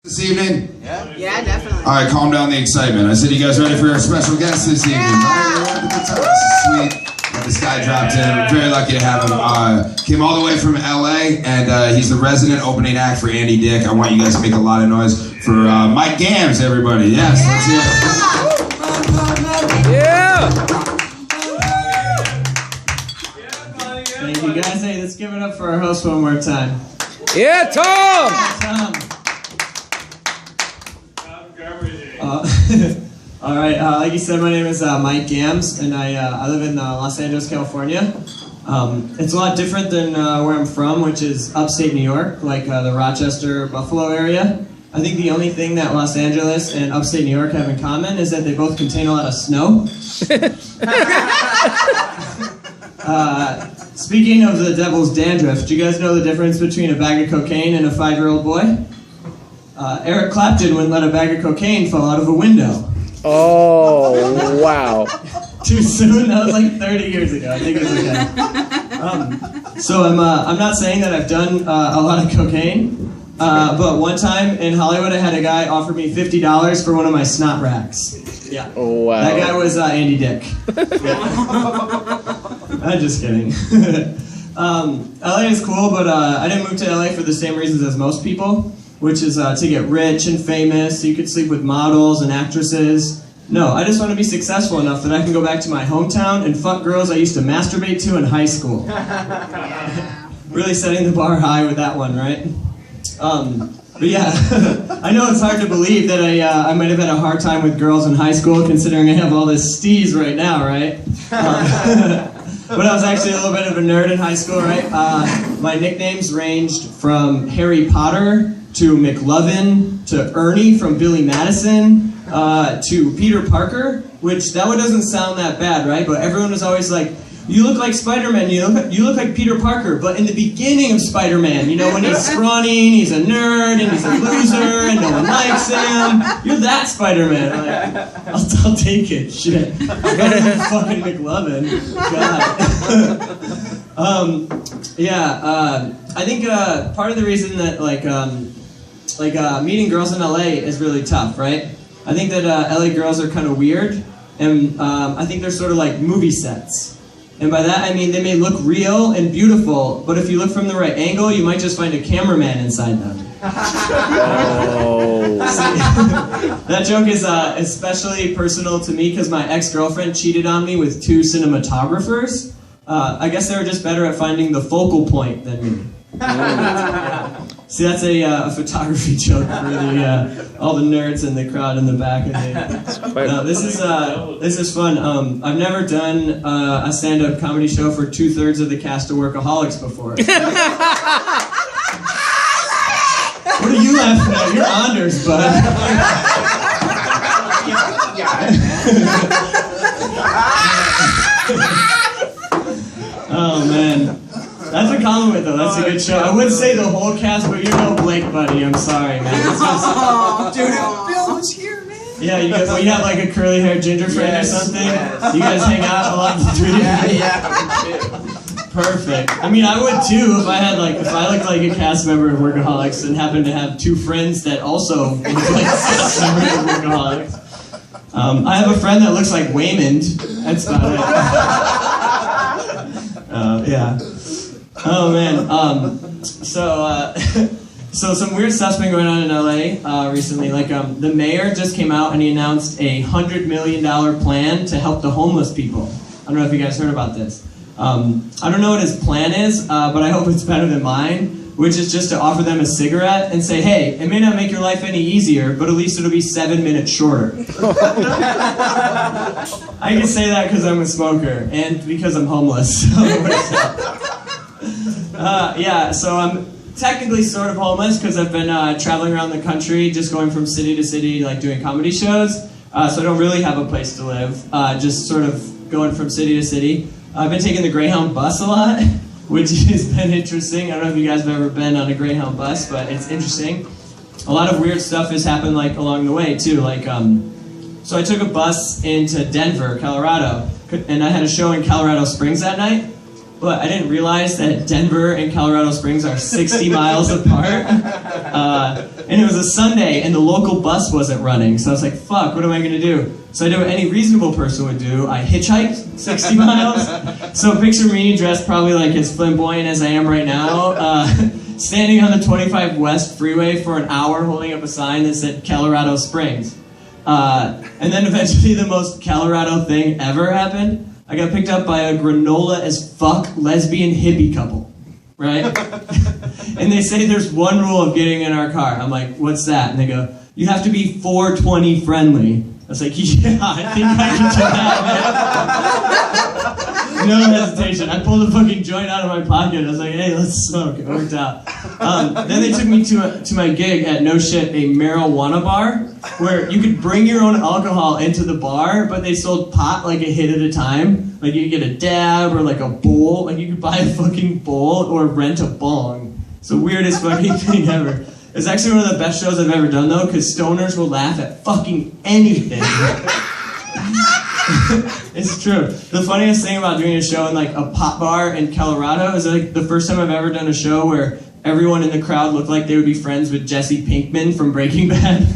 This evening? Yeah, definitely. All right, calm down the excitement. I said, you guys ready for our special guest this evening? Right? This is sweet. Got this guy dropped in. We're very lucky to have him. Came all the way from LA, and he's the resident opening act for Andy Dick. I want you guys to make a lot of noise for Mike Gamms, everybody. Yes, let's hear it. Yeah! Thank you guys. Hey, let's give it up for our host one more time. Yeah, Tom! Tom. All right, like you said, my name is Mike Gamms, and I live in Los Angeles, California. It's a lot different than where I'm from, which is upstate New York, like the Rochester, Buffalo area. I think the only thing that Los Angeles and upstate New York have in common is that they both contain a lot of snow. Speaking of the devil's dandruff, do you guys know the difference between a bag of cocaine and a 5-year-old boy? Eric Clapton wouldn't let a bag of cocaine fall out of a window. Oh, wow. Too soon? That was like 30 years ago. I think it's okay. So I'm not saying that I've done a lot of cocaine, but one time in Hollywood I had a guy offer me $50 for one of my snot racks. Yeah. Oh, wow. That guy was Andy Dick. I'm just kidding. LA is cool, but I didn't move to LA for the same reasons as most people, which is to get rich and famous so you could sleep with models and actresses. No, I just want to be successful enough that I can go back to my hometown and fuck girls I used to masturbate to in high school. Really setting the bar high with that one, right? But yeah, I know it's hard to believe that I might have had a hard time with girls in high school considering I have all this steez right now, right? But I was actually a little bit of a nerd in high school, right? My nicknames ranged from Harry Potter to McLovin, to Ernie from Billy Madison, to Peter Parker, which that one doesn't sound that bad, right? But everyone was always like, you look like Spider-Man, you look like Peter Parker, but in the beginning of Spider-Man, you know, when he's scrawny, and he's a nerd, and he's a loser, and no one likes him, you're that Spider-Man. I'm like, I'll take it, shit. Fucking McLovin. God. I think part of the reason that meeting girls in LA is really tough, right? I think that LA girls are kind of weird, and I think they're sort of like movie sets. And by that I mean they may look real and beautiful, but if you look from the right angle, you might just find a cameraman inside them. Oh. That joke is especially personal to me because my ex-girlfriend cheated on me with 2 cinematographers. I guess they were just better at finding the focal point than me. See, that's a photography joke for all the nerds in the crowd in the back. This is fun. I've never done a stand-up comedy show for 2/3 of the cast of Workaholics before. What are you laughing at? You're honors, bud. Oh man. That's a compliment, though. That's a good show. I would say the whole cast, but you're no Blake, buddy. I'm sorry, man. Dude, if Bill was here, man. Yeah, you have like a curly-haired ginger friend or something. Yes. You guys hang out a lot in the street. Yeah. Perfect. I mean, I would too if I looked like a cast member of Workaholics and happened to have 2 friends that also looked like cast members of Workaholics. I have a friend that looks like Waymond. That's about it. Yeah. Oh man, so some weird stuff's been going on in LA recently. Like the mayor just came out and he announced a $100 million plan to help the homeless people. I don't know if you guys heard about this. I don't know what his plan is, but I hope it's better than mine, which is just to offer them a cigarette and say, hey, it may not make your life any easier, but at least it'll be 7 minutes shorter. I can say that because I'm a smoker and because I'm homeless. So I'm technically sort of homeless because I've been traveling around the country, just going from city to city, like doing comedy shows. So I don't really have a place to live, just sort of going from city to city. I've been taking the Greyhound bus a lot, which has been interesting. I don't know if you guys have ever been on a Greyhound bus, but it's interesting. A lot of weird stuff has happened like along the way too. Like, so I took a bus into Denver, Colorado, and I had a show in Colorado Springs that night. but I didn't realize that Denver and Colorado Springs are 60 miles apart. And it was a Sunday, and the local bus wasn't running. So I was like, fuck, what am I going to do? So I did what any reasonable person would do. I hitchhiked 60 miles. So picture me dressed probably like as flamboyant as I am right now, standing on the 25 West freeway for an hour holding up a sign that said Colorado Springs. And then eventually the most Colorado thing ever happened. I got picked up by a granola as fuck lesbian hippie couple, right? And they say there's one rule of getting in our car. I'm like, what's that? And they go, you have to be 420 friendly. I was like, yeah, I think I can do that, man. No hesitation. I pulled a fucking joint out of my pocket. I was like, hey, let's smoke. It worked out. Then they took me to my gig at No Shit, a marijuana bar, where you could bring your own alcohol into the bar, but they sold pot like a hit at a time. Like you could get a dab or like a bowl. Like you could buy a fucking bowl or rent a bong. It's the weirdest fucking thing ever. It's actually one of the best shows I've ever done though, because stoners will laugh at fucking anything. It's true. The funniest thing about doing a show in like a pot bar in Colorado is like the first time I've ever done a show where everyone in the crowd looked like they would be friends with Jesse Pinkman from Breaking Bad.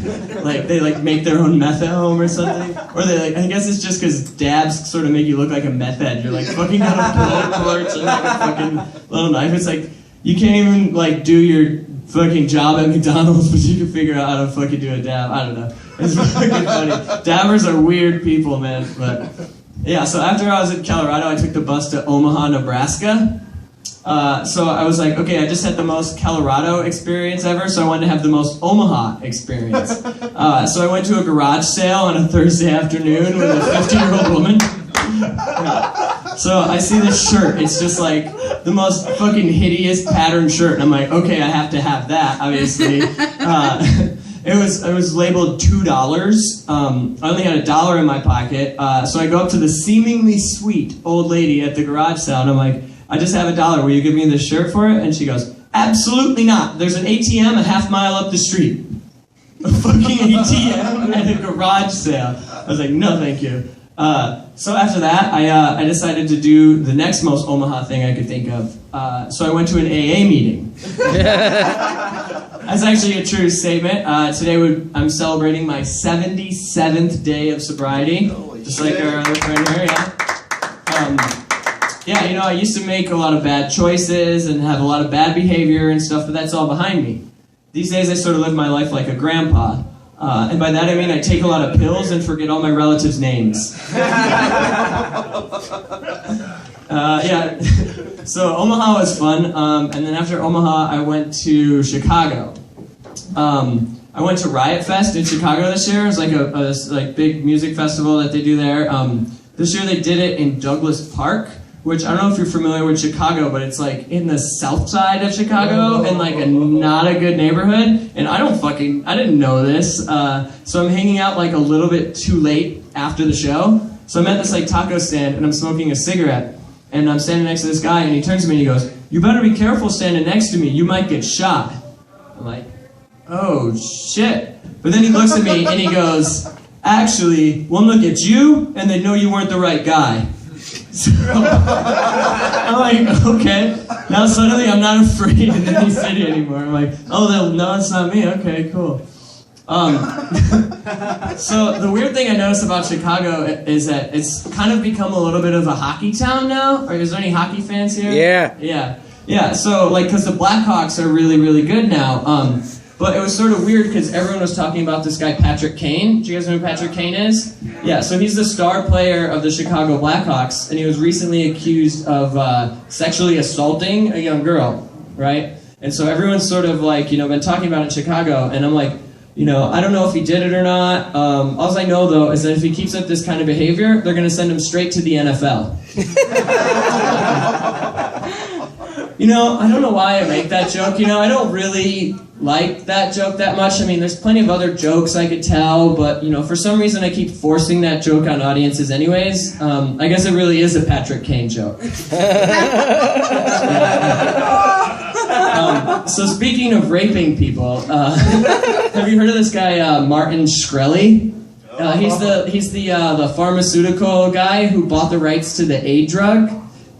Like they like make their own meth at home or something. Or they like, I guess it's just because dabs sort of make you look like a meth head. You're like fucking got a blowtorch and like a fucking little knife. It's like you can't even like do your fucking job at McDonald's, but you can figure out how to fucking do a dab. I don't know. It's fucking funny. Dabbers are weird people, man. But yeah, so after I was in Colorado, I took the bus to Omaha, Nebraska. So I was like, okay, I just had the most Colorado experience ever, so I wanted to have the most Omaha experience. So I went to a garage sale on a Thursday afternoon with a 50-year-old woman. So I see this shirt. It's just like the most fucking hideous patterned shirt, and I'm like, okay, I have to have that, obviously. It was labeled $2. I only had $1 in my pocket, so I go up to the seemingly sweet old lady at the garage sale, and I'm like, I just have $1. Will you give me this shirt for it? And she goes, absolutely not. There's an ATM a half mile up the street. A fucking ATM at a garage sale. I was like, no, thank you. So after that, I decided to do the next most Omaha thing I could think of. So I went to an AA meeting. That's actually a true statement. Today I'm celebrating my 77th day of sobriety, just like our other friend here. Yeah, you know, I used to make a lot of bad choices and have a lot of bad behavior and stuff, but that's all behind me. These days, I sort of live my life like a grandpa. And by that I mean I take a lot of pills and forget all my relatives' names. Yeah, so Omaha was fun, and then after Omaha I went to Chicago. I went to Riot Fest in Chicago this year. It was like a big music festival that they do there. This year they did it in Douglas Park, which I don't know if you're familiar with Chicago, but it's like in the south side of Chicago in like not a good neighborhood. And I didn't know this. So I'm hanging out like a little bit too late after the show. So I'm at this like taco stand and I'm smoking a cigarette. And I'm standing next to this guy and he turns to me and he goes, you better be careful standing next to me. You might get shot. I'm like, oh shit. But then he looks at me and he goes, actually, one look at you and they know you weren't the right guy. So, I'm like, okay. Now suddenly I'm not afraid in any city anymore. I'm like, oh, no, it's not me. Okay, cool. So the weird thing I noticed about Chicago is that it's kind of become a little bit of a hockey town now. Or is there any hockey fans here? Yeah. So like, because the Blackhawks are really, really good now. But it was sort of weird because everyone was talking about this guy, Patrick Kane. Do you guys know who Patrick Kane is? Yeah, so he's the star player of the Chicago Blackhawks, and he was recently accused of sexually assaulting a young girl, right? And so everyone's sort of like, been talking about it in Chicago, and I'm like, I don't know if he did it or not. All I know, though, is that if he keeps up this kind of behavior, they're going to send him straight to the NFL. I don't know why I make that joke. I don't really like that joke that much. I mean, there's plenty of other jokes I could tell, but, for some reason I keep forcing that joke on audiences anyways. I guess it really is a Patrick Kane joke. So speaking of raping people, have you heard of this guy, Martin Shkreli? He's the pharmaceutical guy who bought the rights to the A drug.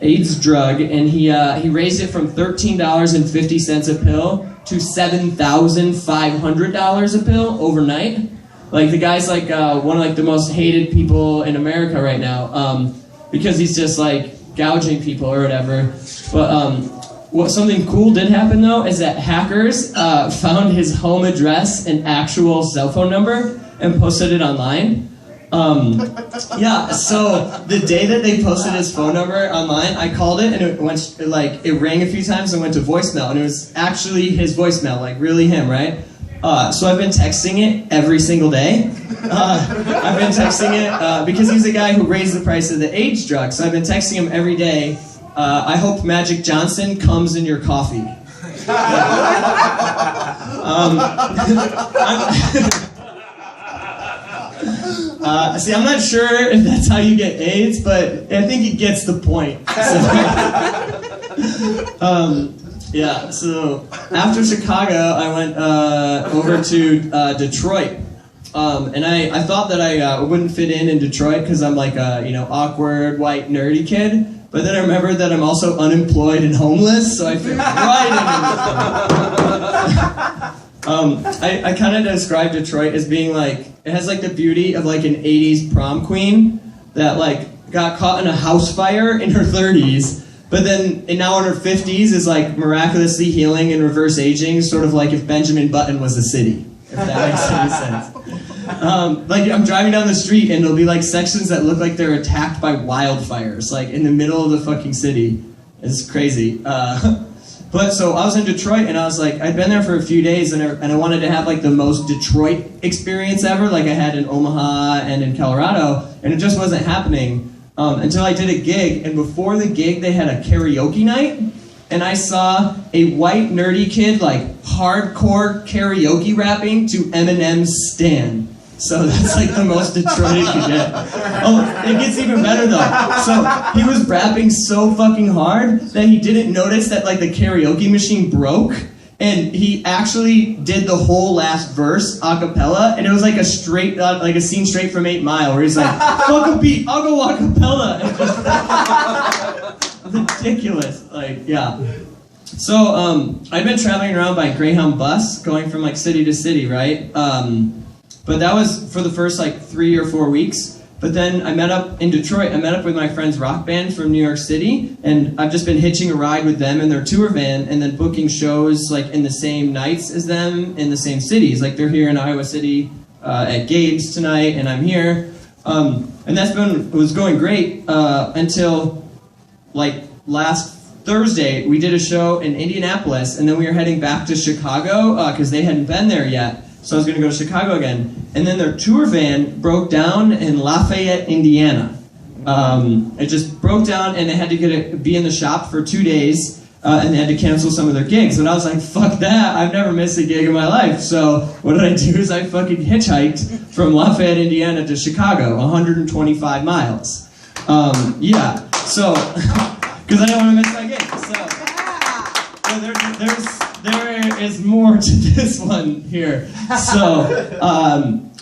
AIDS drug, and he raised it from $13.50 a pill to $7,500 a pill overnight. Like the guy's like one of like the most hated people in America right now, because he's just like gouging people or whatever. But what something cool did happen though is that hackers found his home address and actual cell phone number and posted it online. Yeah, so the day that they posted his phone number online, I called it and it went it rang a few times and went to voicemail, and it was actually his voicemail, like really him, right? So I've been texting it every single day. I've been texting it because he's the guy who raised the price of the AIDS drug. So I've been texting him every day. I hope Magic Johnson comes in your coffee. See, I'm not sure if that's how you get AIDS, but I think it gets the point. So, yeah, so after Chicago, I went over to Detroit. And I thought that I wouldn't fit in Detroit because I'm like a awkward, white, nerdy kid. But then I remembered that I'm also unemployed and homeless, so I fit right in. I kind of describe Detroit as being like, it has like the beauty of like an 80s prom queen that like got caught in a house fire in her 30s, but then and now in her 50s is like miraculously healing and reverse aging, sort of like if Benjamin Button was a city, if that makes any sense. Like I'm driving down the street and there'll be like sections that look like they're attacked by wildfires, like in the middle of the fucking city. It's crazy. But so I was in Detroit and I was like, I'd been there for a few days and I wanted to have like the most Detroit experience ever, like I had in Omaha and in Colorado, and it just wasn't happening until I did a gig. And before the gig, they had a karaoke night, and I saw a white nerdy kid like hardcore karaoke rapping to Eminem's Stan. So that's like the most Detroit you could get. Oh, it gets even better though. So he was rapping so fucking hard that he didn't notice that like the karaoke machine broke, and he actually did the whole last verse a cappella, and it was like a straight, like a scene straight from 8 Mile, where he's like, "Fuck a beat, I'll go a cappella." And just ridiculous, like yeah. So I've been traveling around by Greyhound bus, going from like city to city, right? But that was for the first like 3 or 4 weeks. But then I met up in Detroit. I met up with my friend's rock band from New York City, and I've just been hitching a ride with them in their tour van, and then booking shows like in the same nights as them in the same cities. Like they're here in Iowa City at Gamms tonight, and I'm here. And it was going great until like last Thursday. We did a show in Indianapolis, and then we were heading back to Chicago because they hadn't been there yet. So I was going to go to Chicago again. And then their tour van broke down in Lafayette, Indiana. It just broke down, and they had to be in the shop for 2 days, and they had to cancel some of their gigs. And I was like, fuck that, I've never missed a gig in my life. So what did I do is I fucking hitchhiked from Lafayette, Indiana to Chicago, 125 miles. Yeah, so, because I didn't want to miss my gig. So there is more to this one here. So,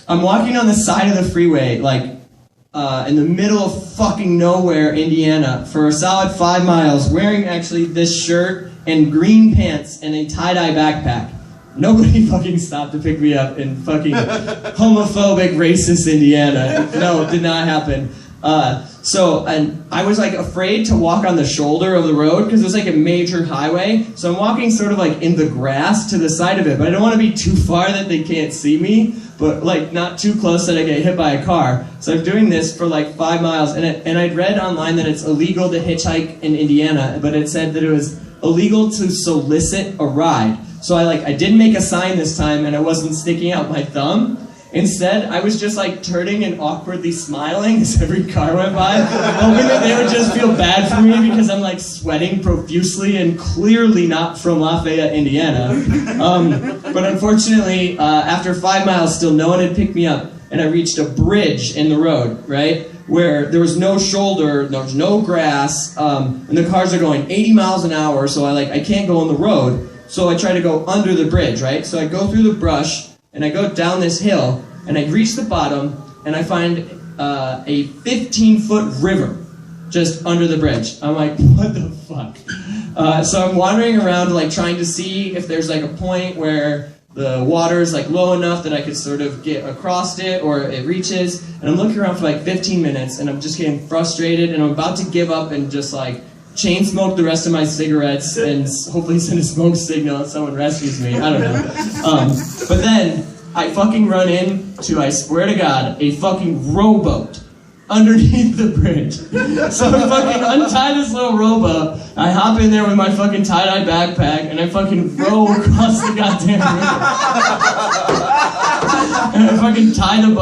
I'm walking on the side of the freeway, like, in the middle of fucking nowhere, Indiana, for a solid 5 miles, wearing actually this shirt and green pants and a tie-dye backpack. Nobody fucking stopped to pick me up in fucking homophobic, racist Indiana. No, it did not happen. And I was like afraid to walk on the shoulder of the road because it was like a major highway. So I'm walking sort of like in the grass to the side of it, but I don't want to be too far that they can't see me, but like not too close that I get hit by a car. So I'm doing this for like 5 miles, and I'd read online that it's illegal to hitchhike in Indiana, but it said that it was illegal to solicit a ride. So I didn't make a sign this time, and I wasn't sticking out my thumb. Instead, I was just like turning and awkwardly smiling as every car went by, hoping that they would just feel bad for me because I'm like sweating profusely and clearly not from Lafayette, Indiana. But unfortunately, after 5 miles, still no one had picked me up, and I reached a bridge in the road, right? Where there was no shoulder, there was no grass, and the cars are going 80 miles an hour, so I can't go on the road. So I try to go under the bridge, right? So I go through the brush, and I go down this hill, and I reach the bottom, and I find a 15-foot river just under the bridge. I'm like, what the fuck? So I'm wandering around, like, trying to see if there's, like, a point where the water is, like, low enough that I could sort of get across it, or it reaches. And I'm looking around for, like, 15 minutes, and I'm just getting frustrated, and I'm about to give up and just, like, chain smoke the rest of my cigarettes and hopefully send a smoke signal and someone rescues me. I don't know. But then I fucking run into, I swear to God, a fucking rowboat underneath the bridge. So I fucking untie this little rowboat, I hop in there with my fucking tie-dye backpack, and I fucking row across the goddamn river. And I fucking tie the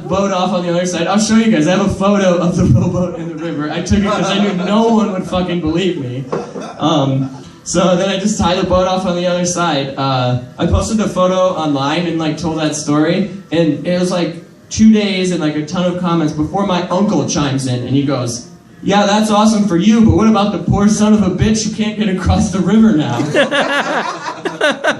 boat off on the other side. I'll show you guys. I have a photo of the rowboat in the river. I took it because I knew no one would fucking believe me. So then I just tied the boat off on the other side. I posted the photo online and like told that story, and it was like 2 days and like a ton of comments before my uncle chimes in, and he goes, "Yeah, that's awesome for you, but what about the poor son of a bitch who can't get across the river now?" I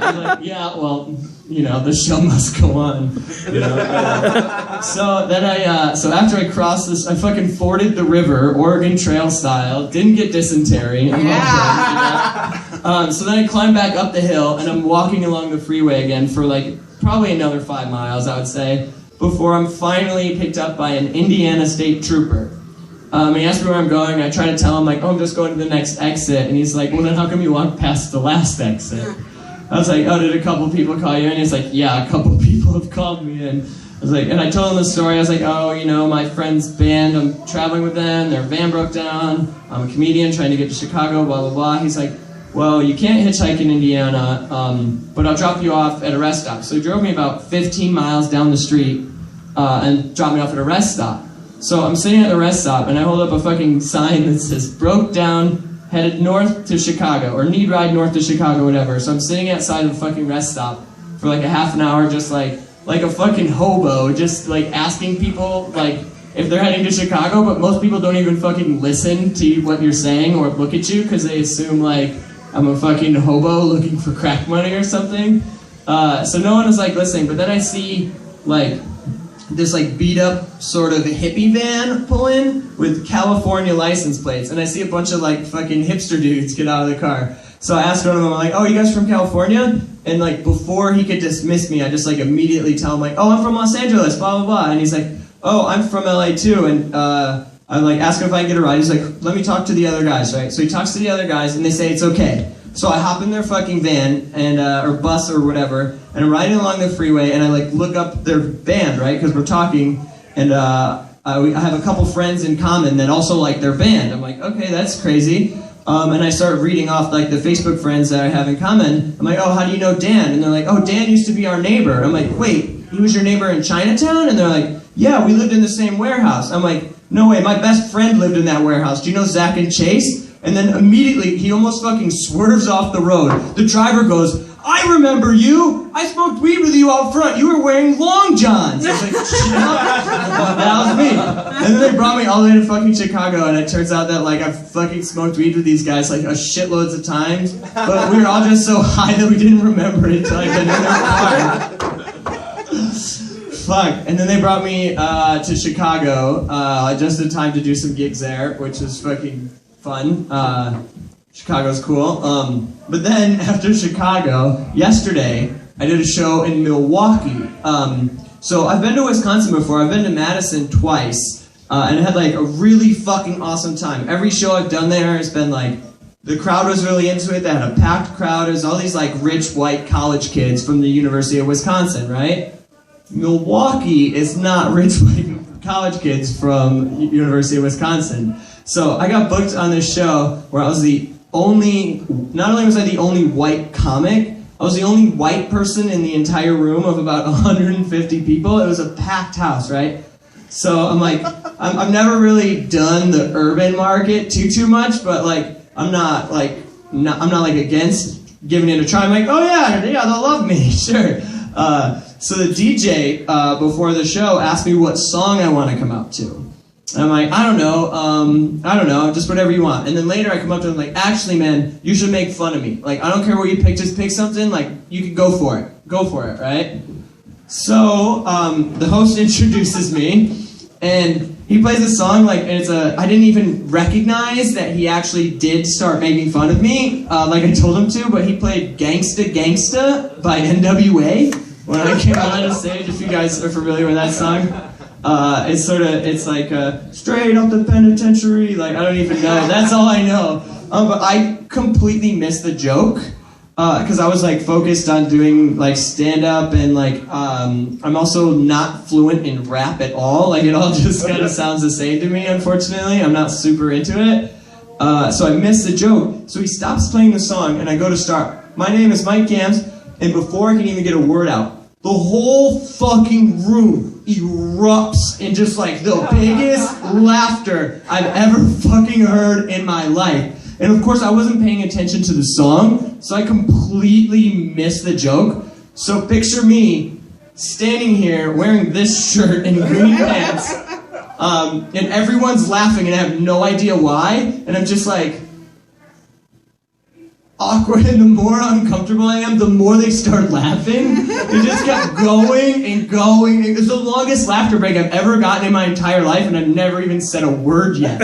was like, yeah, well, you know, the show must go on. You know? So then so after I crossed this, I fucking forded the river, Oregon Trail style, didn't get dysentery. I'm okay, so then I climbed back up the hill, and I'm walking along the freeway again for like probably another 5 miles, I would say, before I'm finally picked up by an Indiana State Trooper. He asked me where I'm going. I try to tell him, like, oh, I'm just going to the next exit. And he's like, well, then how come you walked past the last exit? I was like, oh, did a couple people call you in? He's like, yeah, a couple people have called me in. I was like, and I told him the story. I was like, oh, you know, my friend's band, I'm traveling with them. Their van broke down. I'm a comedian trying to get to Chicago, blah, blah, blah. He's like, well, you can't hitchhike in Indiana, but I'll drop you off at a rest stop. So he drove me about 15 miles down the street and dropped me off at a rest stop. So I'm sitting at the rest stop, and I hold up a fucking sign that says, broke down, headed north to Chicago, or need ride north to Chicago, whatever. So I'm sitting outside of the fucking rest stop for like a half an hour, just like a fucking hobo, just like asking people, like, if they're heading to Chicago, but most people don't even fucking listen to what you're saying or look at you, because they assume, like, I'm a fucking hobo looking for crack money or something. So no one is, like, listening, but then I see, like, this like beat up sort of hippie van pull in with California license plates, and I see a bunch of like fucking hipster dudes get out of the car. So I asked one of them, I'm like, oh, you guys from California? And like before he could dismiss me, I just like immediately tell him like, oh, I'm from Los Angeles, blah blah blah. And he's like, oh, I'm from LA too. And I'm like asking if I can get a ride. He's like, let me talk to the other guys, right? So he talks to the other guys, and they say it's okay. So I hop in their fucking van and or bus or whatever, and I'm riding along the freeway, and I like look up their band, right? Because we're talking, and I have a couple friends in common that also like their band. I'm like, okay, that's crazy. And I start reading off like the Facebook friends that I have in common. I'm like, oh, how do you know Dan? And they're like, oh, Dan used to be our neighbor. I'm like, wait, he was your neighbor in Chinatown? And they're like, yeah, we lived in the same warehouse. I'm like, no way, my best friend lived in that warehouse. Do you know Zach and Chase? And then immediately, he almost fucking swerves off the road. The driver goes, I remember you. I smoked weed with you out front. You were wearing long johns. I was like, shut up. That was me. And then they brought me all the way to fucking Chicago, and it turns out that like I've fucking smoked weed with these guys like a shitloads of times, but we were all just so high that we didn't remember it until I'd been in their car. Fuck. And then they brought me to Chicago just in time to do some gigs there, which was fucking fun. Chicago's cool. But then after Chicago, yesterday, I did a show in Milwaukee. So I've been to Wisconsin before. I've been to Madison twice. And I had like a really fucking awesome time. Every show I've done there has been like, the crowd was really into it. They had a packed crowd. There's all these like rich white college kids from the University of Wisconsin, right? Milwaukee is not rich white college kids from University of Wisconsin. So I got booked on this show where I was not only was I the only white comic, I was the only white person in the entire room of about 150 people. It was a packed house, right? So I'm like, I've never really done the urban market too much, but like, I'm not against giving it a try. I'm like, oh yeah, they'll love me, sure. So the DJ, before the show, asked me what song I want to come out to. And I'm like, I don't know, just whatever you want. And then later I come up to him like, actually, man, you should make fun of me. Like, I don't care what you pick, just pick something, like, you can go for it, right? So, the host introduces me, and he plays a song like, and I didn't even recognize that he actually did start making fun of me, like I told him to, but he played Gangsta Gangsta by NWA when I came out on the stage, if you guys are familiar with that song. It's like straight up the penitentiary, like I don't even know, that's all I know. But I completely missed the joke, because I was like focused on doing like stand-up, and like I'm also not fluent in rap at all, like it all just kind of sounds the same to me, unfortunately. I'm not super into it, so I missed the joke. So he stops playing the song and I go to start. My name is Mike Gamms, and before I can even get a word out, the whole fucking room erupts in just like the biggest laughter I've ever fucking heard in my life. And of course I wasn't paying attention to the song, so I completely missed the joke. So picture me standing here wearing this shirt and green pants, and everyone's laughing and I have no idea why, and I'm just like awkward, and the more uncomfortable I am, the more they start laughing. They just kept going and going. It was the longest laughter break I've ever gotten in my entire life, and I've never even said a word yet.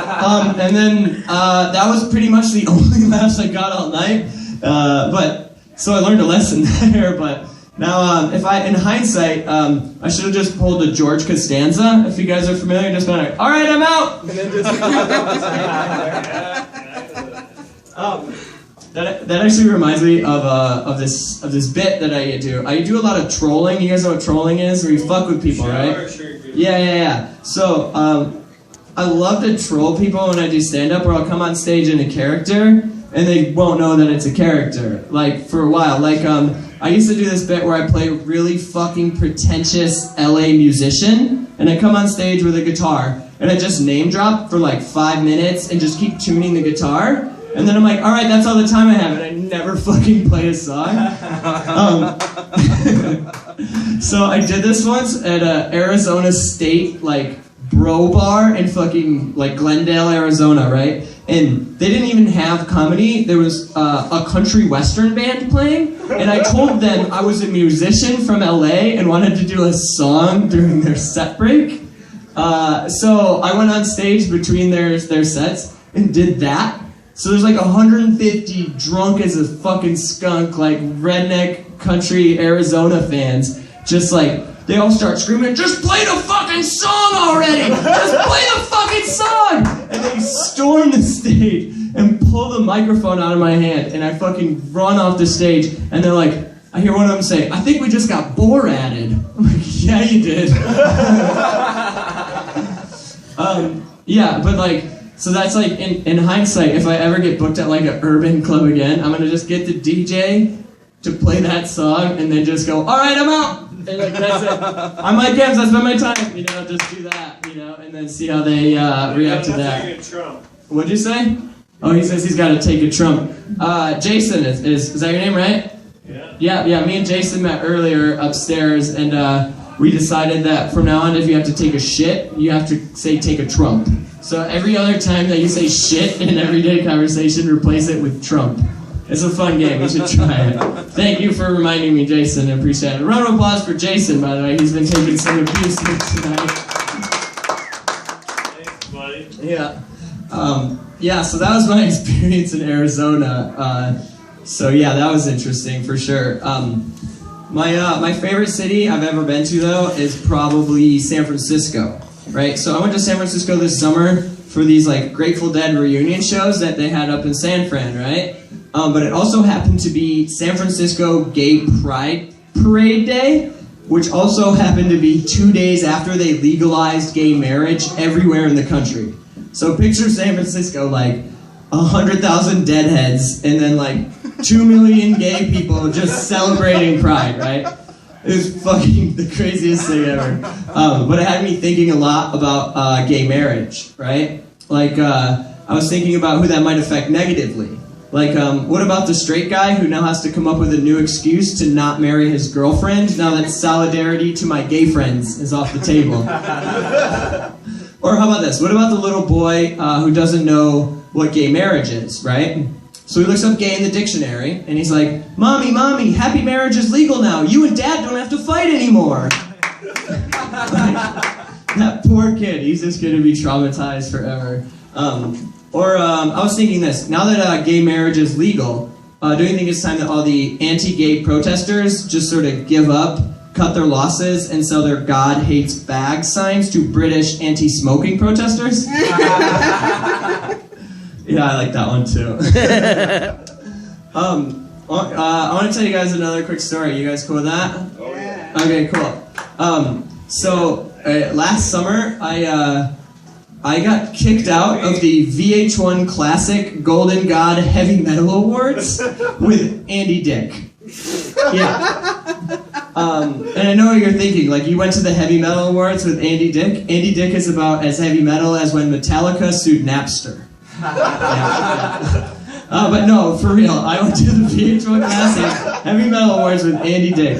And then that was pretty much the only laughs I got all night. But so I learned a lesson there. But now, in hindsight, I should have just pulled a George Costanza. If you guys are familiar, just been like, all right, I'm out. And then just that actually reminds me of this bit that I do. I do a lot of trolling. You guys know what trolling is? Where you fuck with people, right? Sure. Yeah. So I love to troll people when I do stand-up, where I'll come on stage in a character, and they won't know that it's a character, like, for a while. Like, I used to do this bit where I play a really fucking pretentious LA musician, and I come on stage with a guitar, and I just name drop for like 5 minutes and just keep tuning the guitar. And then I'm like, all right, that's all the time I have, and I never fucking play a song. So I did this once at Arizona State, like, bro bar in fucking, like, Glendale, Arizona, right? And they didn't even have comedy. There was a country western band playing, and I told them I was a musician from LA and wanted to do a song during their set break. So I went on stage between their sets and did that. So there's like 150 drunk as a fucking skunk, like redneck country Arizona fans, just like, they all start screaming, just play the fucking song already! Just play the fucking song! And they storm the stage and pull the microphone out of my hand, and I fucking run off the stage, and they're like, I hear one of them say, I think we just got Boar added. I'm like, yeah, you did. Yeah, but like, so that's like, in hindsight, if I ever get booked at like an urban club again, I'm gonna just get the DJ to play that song and then just go, all right, I'm out! And like, that's it. I'm Mike Gamms, I spend my time, just do that, and then see how they react to that. What'd you say? Oh, he says he's gotta take a Trump. Jason, is that your name, right? Yeah, me and Jason met earlier upstairs, and we decided that from now on, if you have to take a shit, you have to say take a Trump. So every other time that you say shit in an everyday conversation, replace it with Trump. It's a fun game. You should try it. Thank you for reminding me, Jason. I appreciate it. A round of applause for Jason, by the way. He's been taking some abuse tonight. Thanks, buddy. Yeah. So that was my experience in Arizona. So yeah, that was interesting for sure. My favorite city I've ever been to, though, is probably San Francisco. Right? So I went to San Francisco this summer for these like Grateful Dead reunion shows that they had up in San Fran, right? But it also happened to be San Francisco Gay Pride Parade Day, which also happened to be 2 days after they legalized gay marriage everywhere in the country. So picture San Francisco like 100,000 deadheads and then like 2 million gay people just celebrating Pride, right? It was fucking the craziest thing ever. But it had me thinking a lot about gay marriage, right? Like, I was thinking about who that might affect negatively. Like, what about the straight guy who now has to come up with a new excuse to not marry his girlfriend now that solidarity to my gay friends is off the table? Or how about this? What about the little boy who doesn't know what gay marriage is, right? So he looks up gay in the dictionary, and he's like, Mommy, happy marriage is legal now. You and Dad don't have to fight anymore. That poor kid, he's just gonna be traumatized forever. I was thinking this, now that gay marriage is legal, do you think it's time that all the anti-gay protesters just sort of give up, cut their losses, and sell their God hates bag signs to British anti-smoking protesters? Yeah, I like that one too. I want to tell you guys another quick story. You guys cool with that? Oh, yeah. Okay, cool. Last summer, I got kicked out of the VH1 Classic Golden God Heavy Metal Awards with Andy Dick. Yeah. And I know what you're thinking, like you went to the Heavy Metal Awards with Andy Dick. Andy Dick is about as heavy metal as when Metallica sued Napster. Yeah. But no, for real, I went to the VH1 Classic Heavy Metal Awards with Andy Dick.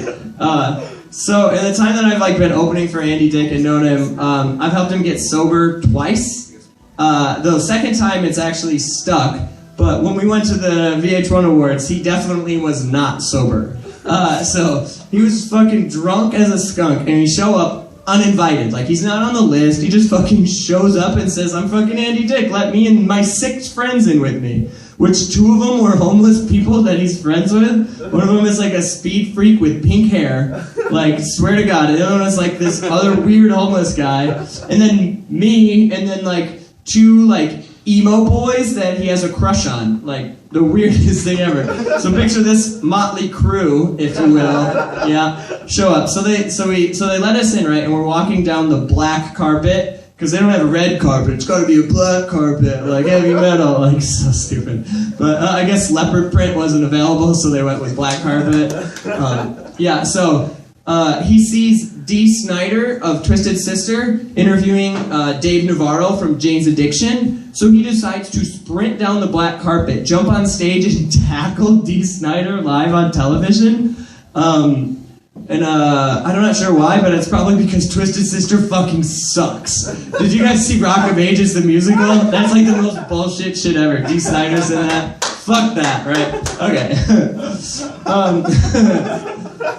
So in the time that I've been opening for Andy Dick and known him, I've helped him get sober twice. The second time it's actually stuck, but when we went to the VH1 Awards, he definitely was not sober. So he was fucking drunk as a skunk, and he show up uninvited. Like, he's not on the list, he just fucking shows up and says, I'm fucking Andy Dick, let me and my 6 friends in with me. Which 2 of them were homeless people that he's friends with. One of them is like a speed freak with pink hair. Like, swear to God. And the other one is like this other weird homeless guy. And then me, and then like 2 like emo boys that he has a crush on. Like, the weirdest thing ever. So picture this motley crew, if you will. Yeah, show up. So they let us in, right? And we're walking down the black carpet. Because they don't have a red carpet, it's got to be a black carpet, like heavy metal, like so stupid. But I guess leopard print wasn't available, so they went with black carpet. He sees Dee Snider of Twisted Sister interviewing Dave Navarro from Jane's Addiction. So he decides to sprint down the black carpet, jump on stage and tackle Dee Snider live on television. I'm not sure why, but it's probably because Twisted Sister fucking sucks. Did you guys see Rock of Ages, the musical? That's like the most bullshit shit ever. Dee Snider's in that. Fuck that, right? Okay.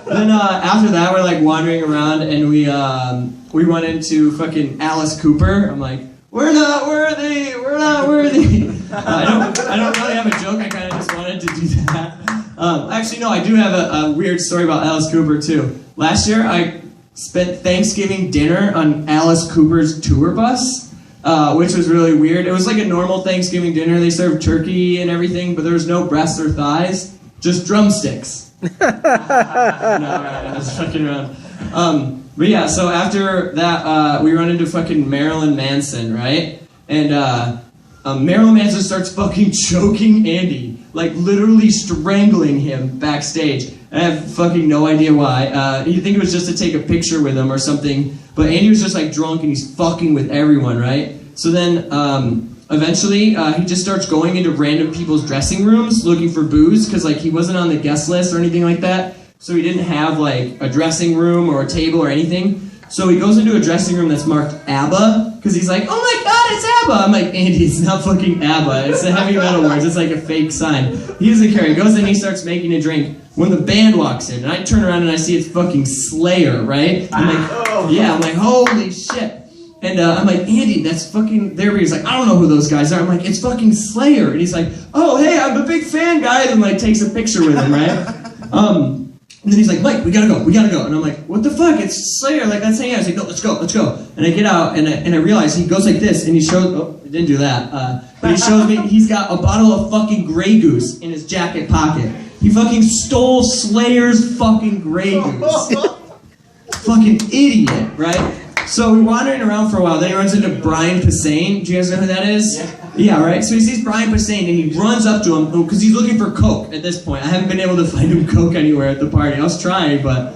Then after that, we're like wandering around, and we run into fucking Alice Cooper. I'm like, we're not worthy, we're not worthy. I don't really have a joke, I kind of just wanted to do that. Actually, no, I do have a weird story about Alice Cooper, too. Last year, I spent Thanksgiving dinner on Alice Cooper's tour bus, which was really weird. It was like a normal Thanksgiving dinner. They served turkey and everything, but there was no breasts or thighs, just drumsticks. No, right, I was fucking around. But yeah, so after that, we run into fucking Marilyn Manson, right? And Marilyn Manson starts fucking choking Andy, like literally strangling him backstage. And I have fucking no idea why. You think it was just to take a picture with him or something, but Andy was just like drunk and he's fucking with everyone, right? So then eventually he just starts going into random people's dressing rooms looking for booze because like he wasn't on the guest list or anything like that. So he didn't have like a dressing room or a table or anything. So he goes into a dressing room that's marked ABBA, because he's like, oh my god, it's ABBA! I'm like, Andy, it's not fucking ABBA, it's the Heavy Metal Awards, it's like a fake sign. He doesn't care, he goes in, he starts making a drink. When the band walks in, and I turn around and I see it's fucking Slayer, right? I'm like, I'm like, holy shit. And I'm like, Andy, that's fucking there. He's like, I don't know who those guys are. I'm like, it's fucking Slayer. And he's like, oh, hey, I'm a big fan, guys. And like takes a picture with him, right? And then he's like, Mike, we gotta go. And I'm like, what the fuck? It's Slayer. Like, let's hang out. He's like, no, let's go. And I get out, and I realize he goes like this, and he shows, he didn't do that. But he shows me, he's got a bottle of fucking Grey Goose in his jacket pocket. He fucking stole Slayer's fucking Grey Goose. Fucking idiot, right? So we're wandering around for a while. Then he runs into Brian Posehn. Do you guys know who that is? Yeah, right? So he sees Brian Posehn and he runs up to him because he's looking for coke at this point. I haven't been able to find him coke anywhere at the party. I was trying, but...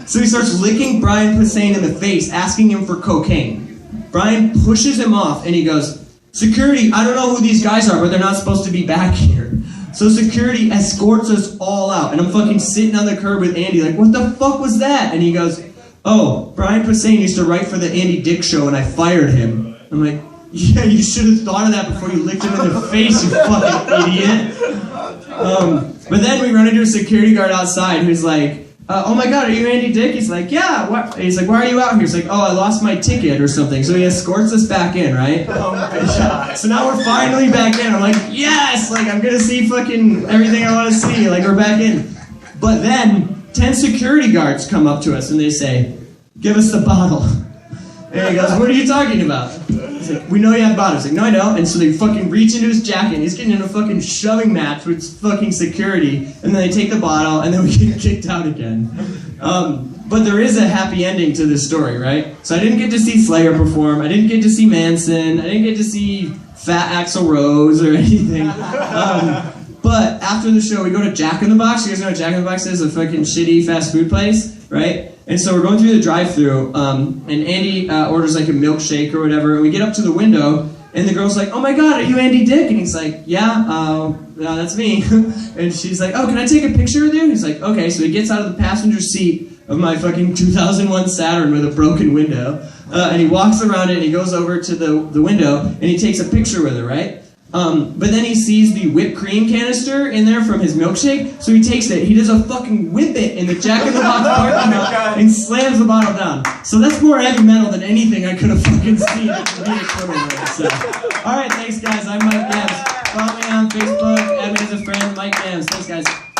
so he starts licking Brian Posehn in the face, asking him for cocaine. Brian pushes him off and he goes, security, I don't know who these guys are, but they're not supposed to be back here. So security escorts us all out. And I'm fucking sitting on the curb with Andy like, what the fuck was that? And he goes... oh, Brian Posehn used to write for the Andy Dick Show and I fired him. I'm like, yeah, you should have thought of that before you licked him in the face, you fucking idiot. But then we run into a security guard outside who's like, oh my God, are you Andy Dick? He's like, yeah. What? He's like, why are you out here? He's like, oh, I lost my ticket or something. So he escorts us back in, right? Oh my God. So now we're finally back in. I'm like, yes, like I'm gonna see fucking everything I want to see. Like we're back in. But then 10 security guards come up to us and they say, give us the bottle. And he goes, what are you talking about? He's like, we know you have bottles. He's like, no, I don't. And so they fucking reach into his jacket and he's getting in a fucking shoving match with fucking security. And then they take the bottle and then we get kicked out again. But there is a happy ending to this story, right? So I didn't get to see Slayer perform. I didn't get to see Manson. I didn't get to see Fat Axl Rose or anything. But after the show, we go to Jack in the Box. You guys know what Jack in the Box is? A fucking shitty fast food place, right? And so we're going through the drive-thru, and Andy orders like a milkshake or whatever. And we get up to the window, and the girl's like, "Oh my God, are you Andy Dick?" And he's like, "Yeah, that's me." And she's like, "Oh, can I take a picture with you?" And he's like, "Okay." So he gets out of the passenger seat of my fucking 2001 Saturn with a broken window, and he walks around it, and he goes over to the window, and he takes a picture with her, right? But then he sees the whipped cream canister in there from his milkshake, so he takes it, he does a fucking whip it in the Jack in the Box parking lot, and slams the bottle down. So that's more heavy metal than anything I could have fucking seen at the comedic tournament. So, alright, thanks guys, I'm Mike Gamms. Follow me on Facebook, add me as a friend, Mike Gamms. Thanks guys.